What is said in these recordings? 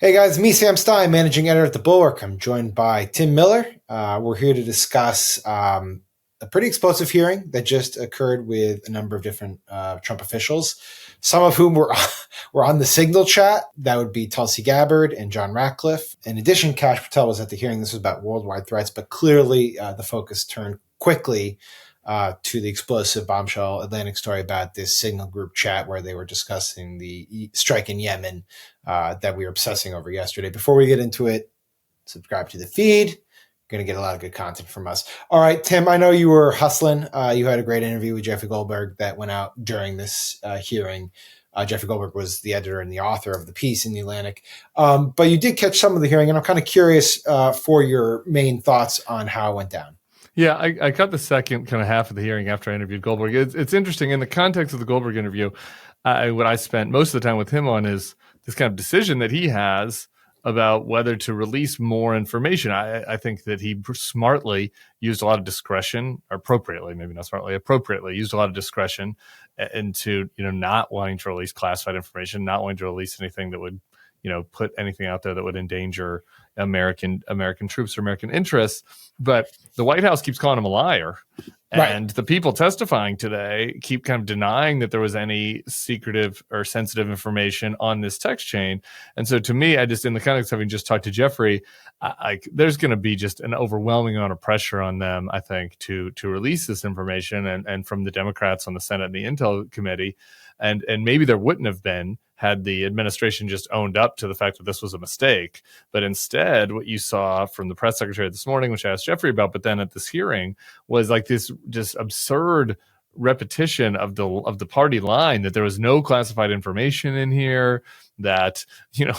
Hey guys, me, Sam Stein, managing editor at the Bulwark. I'm joined by Tim Miller. We're here to discuss a pretty explosive hearing that just occurred with a number of different Trump officials, some of whom were on the Signal chat. That would be Tulsi Gabbard and John Ratcliffe. In addition, Kash Patel was at the hearing. This was about worldwide threats, but clearly the focus turned quickly to the explosive bombshell Atlantic story about this Signal group chat where they were discussing the strike in Yemen that we were obsessing over yesterday. Before we get into it, subscribe to the feed. You're going to get a lot of good content from us. All right, Tim, I know you were hustling. You had a great interview with Jeffery Goldberg that went out during this hearing. Jeffery Goldberg was the editor and the author of the piece in the Atlantic. But you did catch some of the hearing, and I'm kind of curious for your main thoughts on how it went down. Yeah, I caught the second kind of half of the hearing after I interviewed Goldberg. It's interesting. In the context of the Goldberg interview, what I spent most of the time with him on is this kind of decision that he has about whether to release more information. I think that he smartly used a lot of discretion, or appropriately, maybe not smartly, appropriately used a lot of discretion into, not wanting to release classified information, not wanting to release anything that would, put anything out there that would endanger American troops or American interests. But the White House keeps calling him a liar. And right. The people testifying today keep kind of denying that there was any secretive or sensitive information on this text chain. And so to me, I just, in the context of having just talked to Jeffery, there's going to be just an overwhelming amount of pressure on them, I think, to release this information and from the Democrats on the Senate and the Intel Committee. And maybe there wouldn't have been had the administration just owned up to the fact that this was a mistake. But instead, what you saw from the press secretary this morning, which I asked Jeffery about, but then at this hearing, was like this just absurd repetition of the party line that there was no classified information in here, that,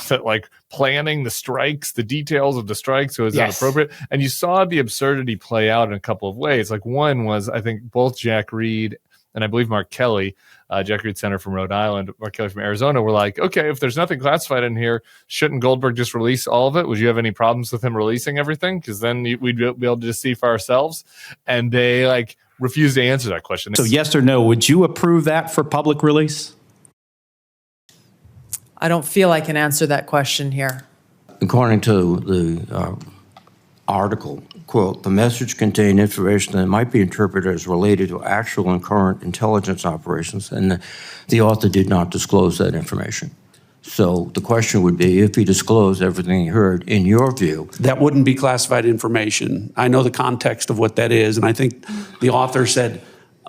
that like planning the strikes, the details of the strikes was inappropriate. And you saw the absurdity play out in a couple of ways. Like one was, I think both Jack Reed and I believe Mark Kelly, Jack Reed Center from Rhode Island, Mark Kelly from Arizona, were like, okay, if there's nothing classified in here, shouldn't Goldberg just release all of it? Would you have any problems with him releasing everything? Because then we'd be able to just see for ourselves. And they refused to answer that question. So yes or no, would you approve that for public release? I don't feel I can answer that question here. According to the article, quote, the message contained information that might be interpreted as related to actual and current intelligence operations, and the author did not disclose that information. So the question would be, if he disclosed everything he heard, in your view. That wouldn't be classified information. I know the context of what that is, and I think the author said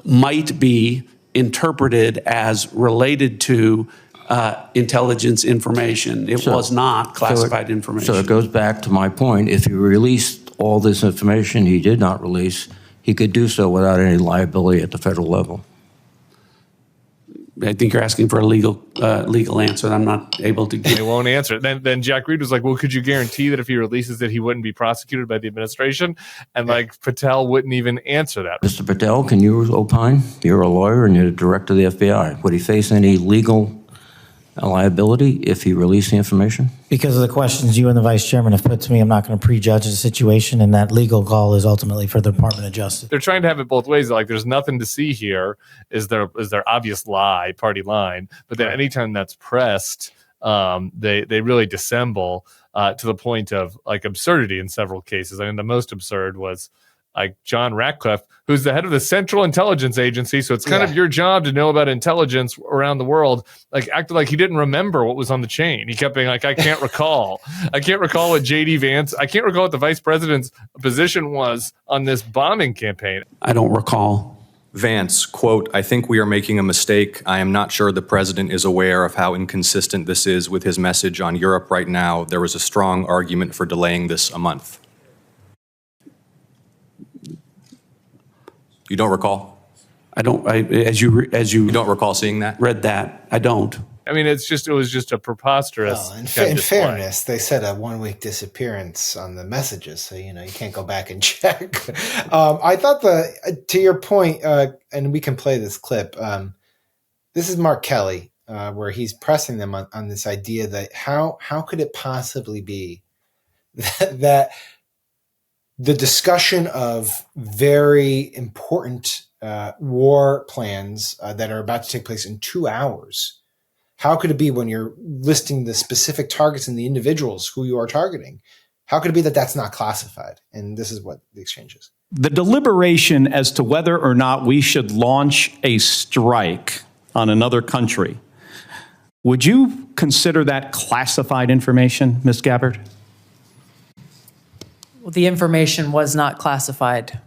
might be interpreted as related to intelligence information. It was not classified information. So it goes back to my point. If he released all this information he did not release, he could do so without any liability at the federal level. I think you're asking for a legal answer that I'm not able to give. They won't answer it. Then Jack Reed was like, well, could you guarantee that if he releases it, he wouldn't be prosecuted by the administration? And Patel wouldn't even answer that. Mr. Patel, can you opine? You're a lawyer and you're the director of the FBI. Would he face any legal liability if he released the information? Because of the questions you and the vice chairman have put to me, I'm not going to prejudge the situation, and that legal call is ultimately for the Department of Justice. They're trying to have it both ways. Like, there's nothing to see here. Is there obvious lie, party line? But then anytime that's pressed, they really dissemble to the point of absurdity in several cases. I mean, the most absurd was John Ratcliffe, who's the head of the Central Intelligence Agency, so it's kind of your job to know about intelligence around the world, acted like he didn't remember what was on the chain. He kept being like, I can't recall. I can't recall what J.D. Vance, I can't recall what the vice president's position was on this bombing campaign. I don't recall. Vance, quote, I think we are making a mistake. I am not sure the president is aware of how inconsistent this is with his message on Europe right now. There was a strong argument for delaying this a month. You don't recall? I don't. As you don't recall seeing that? Read that? I don't. I mean, it was just a preposterous. Well, in fairness, they said a 1 week disappearance on the messages, so you can't go back and check. I thought to your point, and we can play this clip. This is Mark Kelly, where he's pressing them on this idea that how could it possibly be that the discussion of very important war plans that are about to take place in 2 hours, How could it be when you're listing the specific targets and the individuals who you are targeting? How could it be that that's not classified? And this is what the exchange is. The deliberation as to whether or not we should launch a strike on another country, would you consider that classified information, Ms. Gabbard? Well, the information was not classified.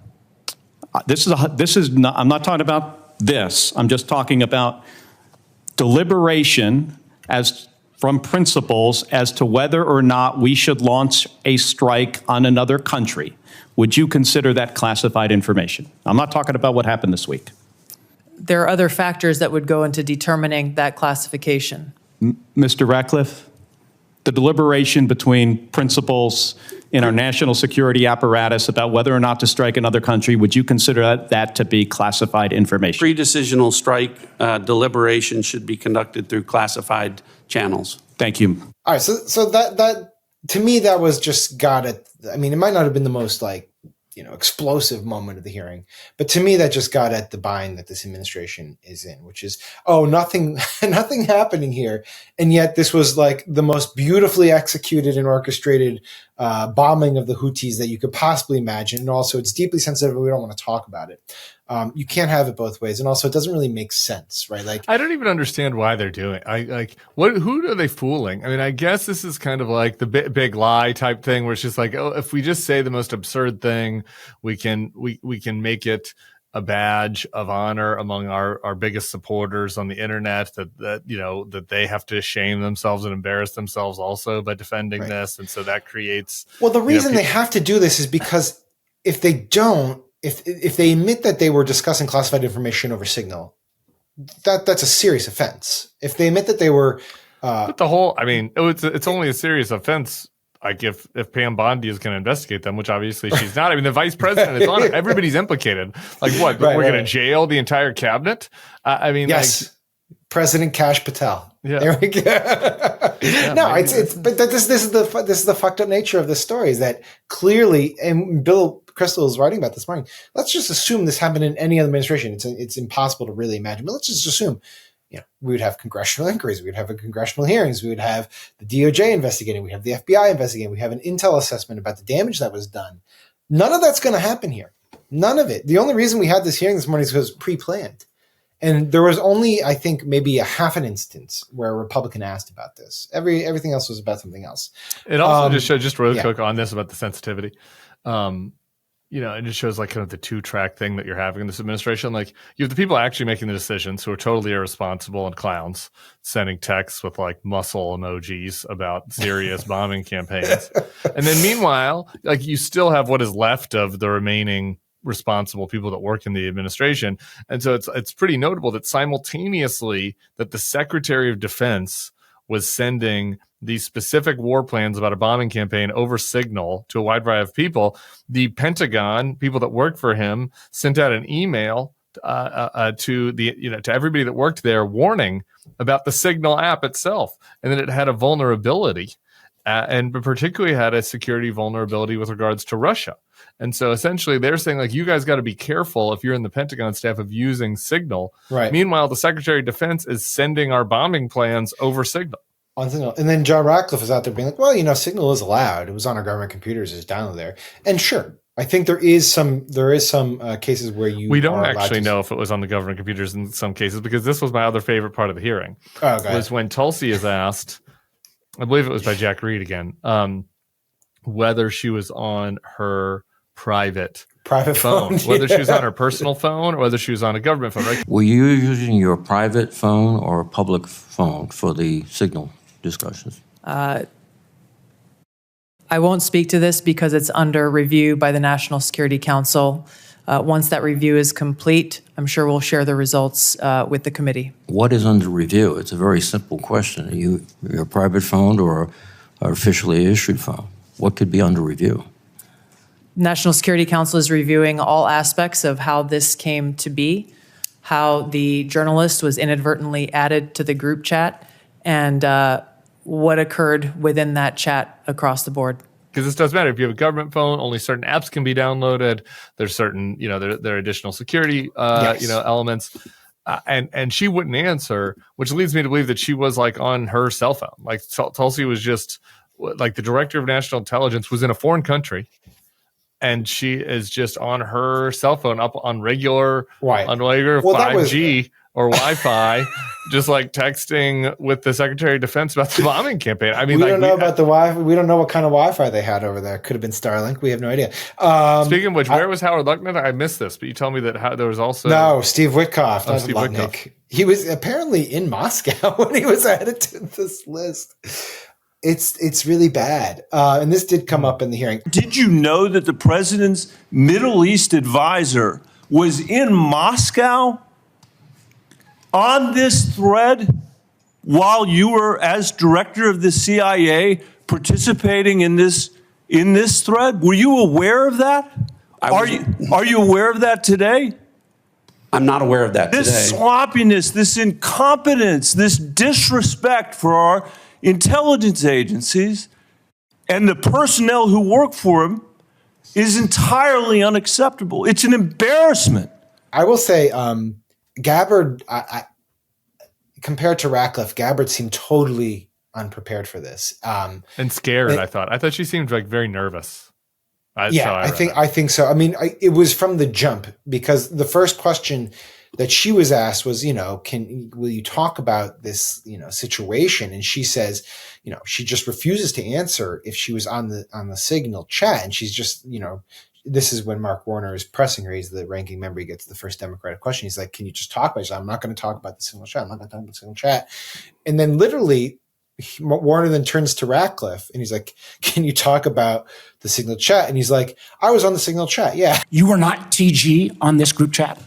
This is not, I'm not talking about this. I'm just talking about deliberation as from principals as to whether or not we should launch a strike on another country. Would you consider that classified information? I'm not talking about what happened this week. There are other factors that would go into determining that classification. Mr. Ratcliffe, the deliberation between principals in our national security apparatus about whether or not to strike another country, would you consider that to be classified information? Pre-decisional strike deliberation should be conducted through classified channels. Thank you. All right, so that to me that was just got at. I mean, it might not have been the most explosive moment of the hearing, but to me that just got at the bind that this administration is in, which is nothing happening here, and yet this was like the most beautifully executed and orchestrated bombing of the Houthis that you could possibly imagine. And also, it's deeply sensitive, and we don't want to talk about it. You can't have it both ways, and also it doesn't really make sense, right? Like, I don't even understand why they're doing it. Who are they fooling? I mean, I guess this is kind of like the big lie type thing, where it's just like, if we just say the most absurd thing, we can make it a badge of honor among our biggest supporters on the internet, that they have to shame themselves and embarrass themselves also by defending this, and so that creates. Well, the reason they have to do this is because if they don't. If they admit that they were discussing classified information over Signal, that's a serious offense. If they admit that they were, but it's only a serious offense. Like if Pam Bondi is going to investigate them, which obviously she's not. I mean, the vice president is on it. Everybody's implicated. Like what? We're going to jail the entire cabinet? Yes. President Kash Patel. Yeah. There we go. But this is the fucked up nature of this story, is that clearly, and Bill Kristol is writing about this morning. Let's just assume this happened in any other administration. It's impossible to really imagine, but let's just assume, we would have congressional inquiries, we would have congressional hearings, we would have the DOJ investigating, we have the FBI investigating, we have an intel assessment about the damage that was done. None of that's going to happen here. None of it. The only reason we had this hearing this morning is because it was pre-planned. And there was only, I think, maybe a half an instance where a Republican asked about this. Everything else was about something else. It also just showed, just really quick on this about the sensitivity. It just shows like kind of the two-track thing that you're having in this administration. Like, you have the people actually making the decisions who are totally irresponsible and clowns, sending texts with like muscle emojis about serious bombing campaigns. And then meanwhile, like, you still have what is left of the remaining responsible people that work in the administration. And so it's pretty notable that simultaneously that the Secretary of Defense was sending these specific war plans about a bombing campaign over Signal to a wide variety of people. The Pentagon, people that work for him, sent out an email to everybody that worked there, warning about the Signal app itself, and that it had a vulnerability, and particularly had a security vulnerability with regards to Russia. And so essentially they're saying, like, you guys got to be careful if you're in the Pentagon staff of using Signal. Right. Meanwhile, the Secretary of Defense is sending our bombing plans over Signal. On Signal. And then John Ratcliffe is out there being like, well, Signal is allowed. It was on our government computers. It's downloaded there. And sure, I think there is some cases where we don't actually know if it was on the government computers in some cases, because this was my other favorite part of the hearing. Was when Tulsi is asked, I believe it was by Jack Reed again, whether she was on her private phone, whether she was on her personal phone or whether she was on a government phone, right? Were you using your private phone or a public phone for the Signal discussions? I won't speak to this because it's under review by the National Security Council. Once that review is complete, I'm sure we'll share the results with the committee. What is under review? It's a very simple question. Are you your private phone or an officially issued phone? What could be under review? National Security Council is reviewing all aspects of how this came to be, how the journalist was inadvertently added to the group chat, and what occurred within that chat across the board. Because this does matter. If you have a government phone, only certain apps can be downloaded. There's certain, there are additional security, elements. and she wouldn't answer, which leads me to believe that she was like on her cell phone. Like Tulsi was just like the director of national intelligence was in a foreign country, and she is just on her cell phone up on regular 5G or Wi-Fi, just like texting with the Secretary of Defense about the bombing campaign. I mean, we don't know about the Wi-Fi. We don't know what kind of Wi-Fi they had over there. Could have been Starlink. We have no idea. Speaking of which, where was Howard Luckman? I missed this, but you told me that there was also Steve Witkoff. Not Steve Lutnick. Witkoff. He was apparently in Moscow when he was added to this list. It's really bad. And this did come up in the hearing. Did you know that the president's Middle East advisor was in Moscow on this thread while you were, as director of the CIA, participating in this thread? Were you aware of that? Are you aware of that today? I'm not aware of that today. This sloppiness, this incompetence, this disrespect for our intelligence agencies and the personnel who work for them is entirely unacceptable. It's an embarrassment. I will say, Gabbard, compared to Ratcliffe, Gabbard seemed totally unprepared for this. And scared, I thought she seemed like very nervous. I think so. I mean, it was from the jump, because the first question that she was asked was, will you talk about this, situation? And she says, she just refuses to answer if she was on the Signal chat. And she's just, this is when Mark Warner is pressing her. He's the ranking member. He gets the first Democratic question. He's like, can you just talk about it? She's like, I'm not going to talk about the Signal chat. I'm not going to talk about the Signal chat. And then literally Warner then turns to Ratcliffe and he's like, can you talk about the Signal chat? And he's like, I was on the Signal chat. Yeah. You were not TG on this group chat?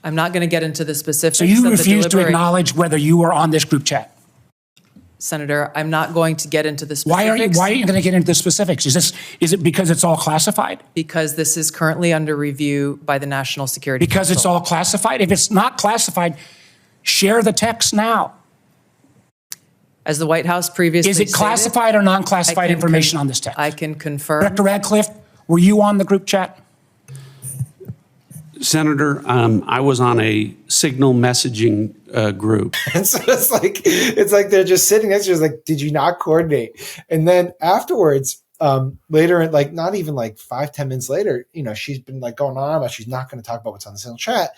I'm not going to get into the specifics. So you refuse to acknowledge whether you were on this group chat? Senator, I'm not going to get into the specifics. Why are you going to get into the specifics? Is it because it's all classified? Because this is currently under review by the National Security Council. Because it's all classified? If it's not classified, share the text now. As the White House previously stated, is it classified or non-classified information on this text? I can confirm. Director Ratcliffe, were you on the group chat? Senator, I was on a Signal messaging group. And so it's like they're just sitting there. She's like, did you not coordinate? And then afterwards, later, like not even like 5-10 minutes later, she's been like going on about she's not going to talk about what's on the Signal chat.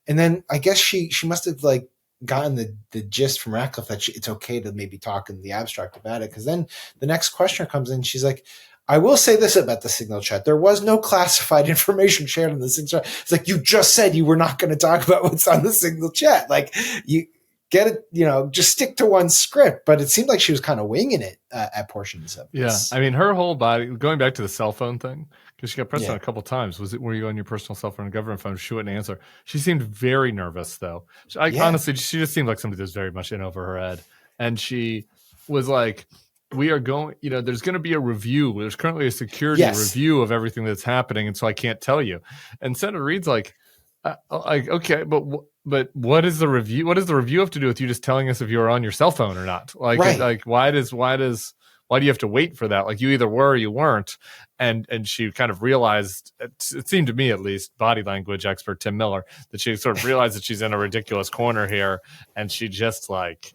And then I guess she must have like gotten the gist from Ratcliffe that it's okay to maybe talk in the abstract about it. Because then the next questioner comes in, she's like, I will say this about the Signal chat. There was no classified information shared in the Signal chat. It's like, you just said you were not going to talk about what's on the Signal chat. Like, you get it, just stick to one script. But it seemed like she was kind of winging it at portions of this. Yeah. I mean, her whole body, going back to the cell phone thing, because she got pressed on a couple of times. Were you on your personal cell phone or government phone? She wouldn't answer. She seemed very nervous, though. Honestly, she just seemed like somebody that's very much in over her head. And she was like, we are going, there's going to be a review. There's currently a security review of everything that's happening. And so I can't tell you. And Senator Reid's like, okay, but what is the review? What does the review have to do with you just telling us if you're on your cell phone or not? Like, like why do you have to wait for that? Like, you either were or you weren't. And she kind of realized, it seemed to me at least, body language expert Tim Miller, that she sort of realized that she's in a ridiculous corner here. And she just like,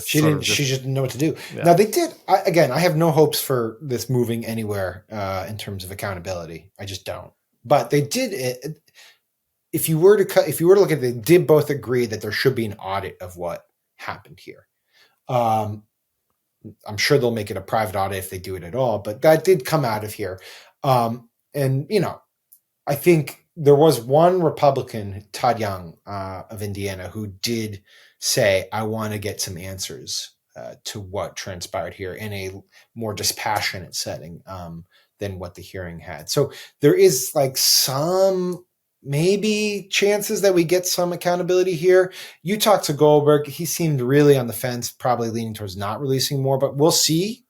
she just didn't know what to do. Yeah. Now they did. I have no hopes for this moving anywhere in terms of accountability. I just don't. But they did. If you were to look at it, they did both agree that there should be an audit of what happened here. I'm sure they'll make it a private audit if they do it at all. But that did come out of here. And I think there was one Republican, Todd Young of Indiana, who did say, I want to get some answers to what transpired here in a more dispassionate setting than what the hearing had. So there is like some maybe chances that we get some accountability here. You talked to Goldberg. He seemed really on the fence, probably leaning towards not releasing more, but we'll see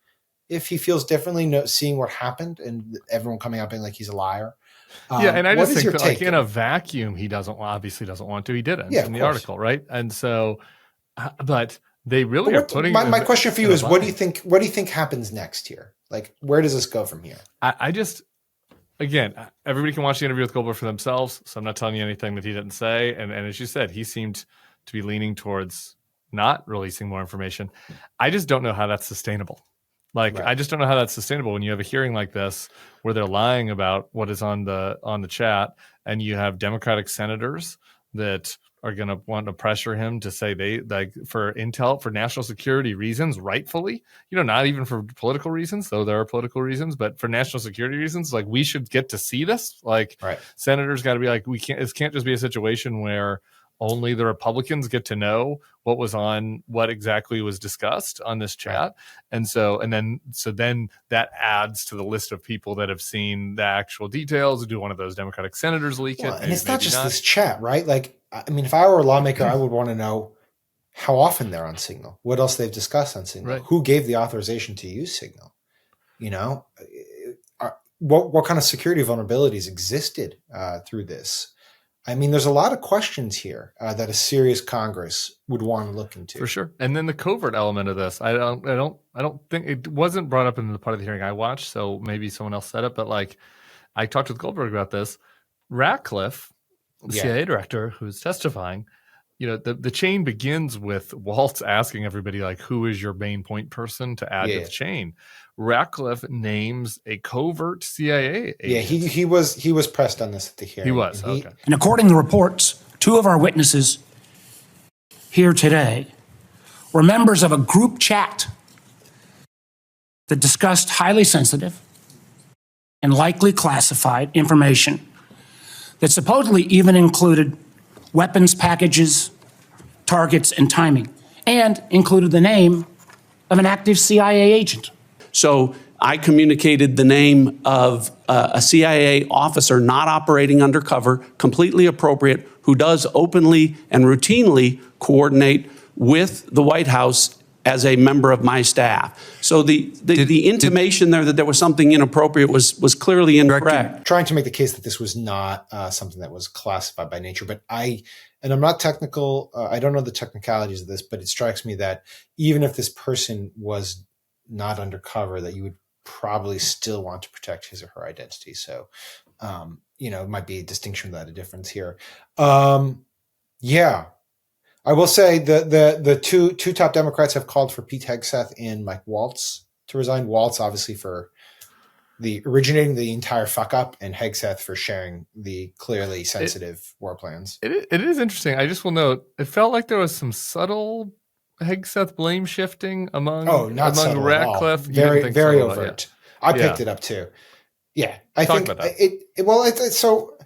if he feels differently seeing what happened and everyone coming out being like he's a liar. And I just think that, like, in a vacuum, he obviously doesn't want to. He didn't in the article, right? And so, but they really are putting. My question for you is, what do you think happens next here? Like, where does this go from here? I just, again, everybody can watch the interview with Goldberg for themselves, so I'm not telling you anything that he didn't say. And as you said, he seemed to be leaning towards not releasing more information. I just don't know how that's sustainable. Like, I just don't know how that's sustainable when you have a hearing like this where they're lying about what is on the chat, and you have Democratic senators that are going to want to pressure him to say they, like, for intel, for national security reasons, rightfully, not even for political reasons, though there are political reasons, but for national security reasons, like, we should get to see this. Like, senators got to be like, it can't just be a situation where only the Republicans get to know what exactly was discussed on this chat. And then that adds to the list of people that have seen the actual details. Do one of those Democratic senators leak it? And it's not just this chat, right? Like, I mean, if I were a lawmaker, I would want to know how often they're on Signal, what else they've discussed on Signal, who gave the authorization to use Signal, what kind of security vulnerabilities existed through this. I mean, there's a lot of questions here that a serious Congress would want to look into. For sure. And then the covert element of this, I don't think it wasn't brought up in the part of the hearing I watched, so maybe someone else said it, but like, I talked with Goldberg about this. Ratcliffe, the CIA director who's testifying, the chain begins with Waltz asking everybody, like, who is your main point person to add to the chain? Ratcliffe names a covert CIA agent. Yeah, he was pressed on this at the hearing. He was, okay. And according to reports, 2 of our witnesses here today were members of a group chat that discussed highly sensitive and likely classified information that supposedly even included weapons packages, targets, and timing, and included the name of an active CIA agent. So I communicated the name of a CIA officer not operating undercover, completely appropriate, who does openly and routinely coordinate with the White House as a member of my staff. So the intimation there that there was something inappropriate was clearly incorrect. Trying to make the case that this was not something that was classified by nature, but I'm not technical. I don't know the technicalities of this, but it strikes me that even if this person was not undercover, that you would probably still want to protect his or her identity. So, it might be a distinction without a difference here. I will say the two top Democrats have called for Pete Hegseth and Mike Waltz to resign. Waltz, obviously, for originating the entire fuck up, and Hegseth for sharing the clearly sensitive war plans. It is interesting. I just will note, it felt like there was some subtle Hegseth blame shifting among Ratcliffe. Very overt. I picked it up too. Yeah, I think about that. So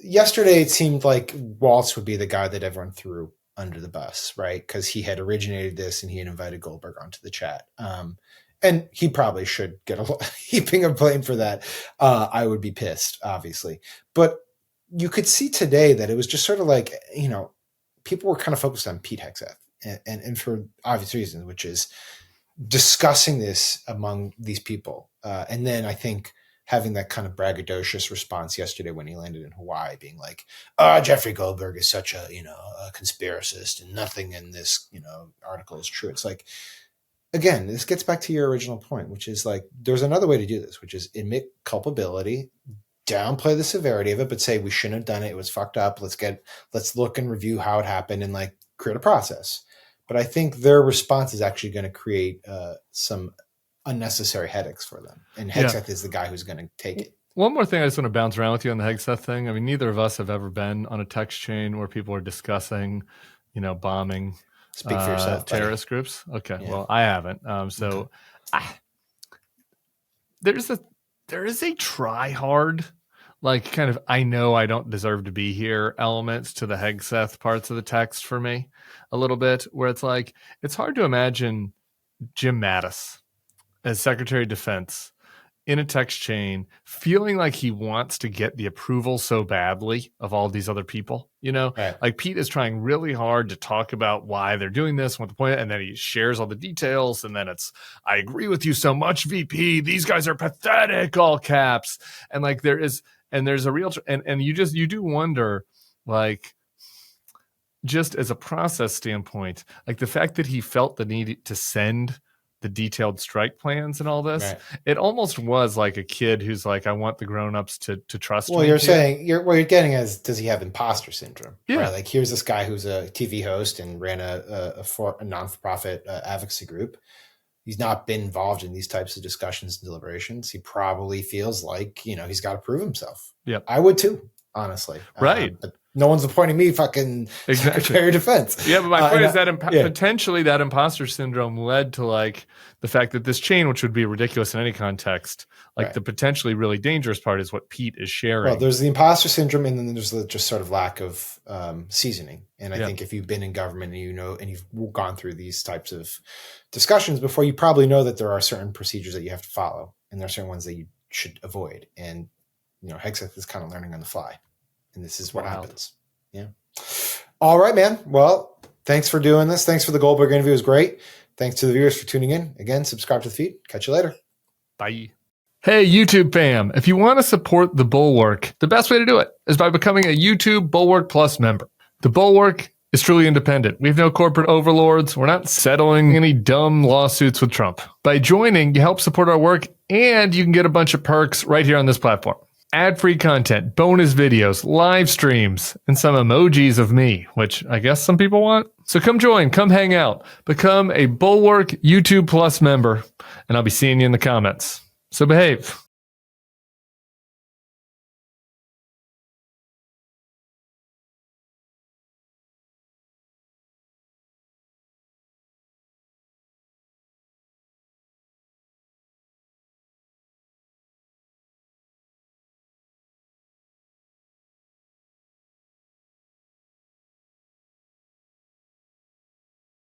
yesterday it seemed like Waltz would be the guy that everyone threw under the bus, right? Because he had originated this and he had invited Goldberg onto the chat. And he probably should get a heaping of blame for that. I would be pissed, obviously. But you could see today that it was just sort of like, people were kind of focused on Pete Hegseth and for obvious reasons, which is discussing this among these people. And then I think having that kind of braggadocious response yesterday when he landed in Hawaii, being like, Jeffrey Goldberg is such a conspiracist and nothing in this, article is true. It's like, again, this gets back to your original point, which is like, there's another way to do this, which is admit culpability, downplay the severity of it, but say we shouldn't have done it. It was fucked up. Let's look and review how it happened and like create a process. But I think their response is actually going to create some unnecessary headaches for them. And Hegseth is the guy who's going to take it. One more thing I just want to bounce around with you on the Hegseth thing. I mean, neither of us have ever been on a text chain where people are discussing, bombing Speak for yourself, terrorist groups. Okay. Yeah. Well, I haven't. There is a try hard, like kind of, I know I don't deserve to be here elements to the Hegseth parts of the text for me a little bit, where it's like, it's hard to imagine Jim Mattis as Secretary of Defense in a text chain feeling like he wants to get the approval so badly of all these other people, right. Like Pete is trying really hard to talk about why they're doing this, what the point, and then he shares all the details. And then it's, I agree with you so much, VP, these guys are pathetic, all caps. And like there's a real, and you do wonder, like, just as a process standpoint, like the fact that he felt the need to send the detailed strike plans and all this. Right. It almost was like a kid who's like, I want the grown-ups to trust me. Well, you're here. saying what you're getting is, does he have imposter syndrome? Yeah. Right? Like, here's this guy who's a TV host and ran a non-for-profit advocacy group. He's not been involved in these types of discussions and deliberations. He probably feels like, he's got to prove himself. Yep. I would too, honestly. Right. But no one's appointing me fucking Secretary of Defense. Yeah, but my point is that potentially that imposter syndrome led to like the fact that this chain, which would be ridiculous in any context, like the potentially really dangerous part is what Pete is sharing. Well, there's the imposter syndrome, and then there's the just sort of lack of seasoning. And I think if you've been in government and you've gone through these types of discussions before, you probably know that there are certain procedures that you have to follow, and there are certain ones that you should avoid. And Hegseth is kind of learning on the fly, and this is what happens. Yeah. All right, man. Well, thanks for doing this. Thanks for the Goldberg interview. It was great. Thanks to the viewers for tuning in. Again, subscribe to the feed. Catch you later. Bye. Hey, YouTube fam. If you want to support the Bulwark, the best way to do it is by becoming a YouTube Bulwark Plus member. The Bulwark is truly independent. We have no corporate overlords. We're not settling any dumb lawsuits with Trump. By joining, you help support our work, and you can get a bunch of perks right here on this platform. Ad-free content, bonus videos, live streams, and some emojis of me, which I guess some people want. So come join, come hang out, become a Bulwark YouTube Plus member, and I'll be seeing you in the comments. So behave.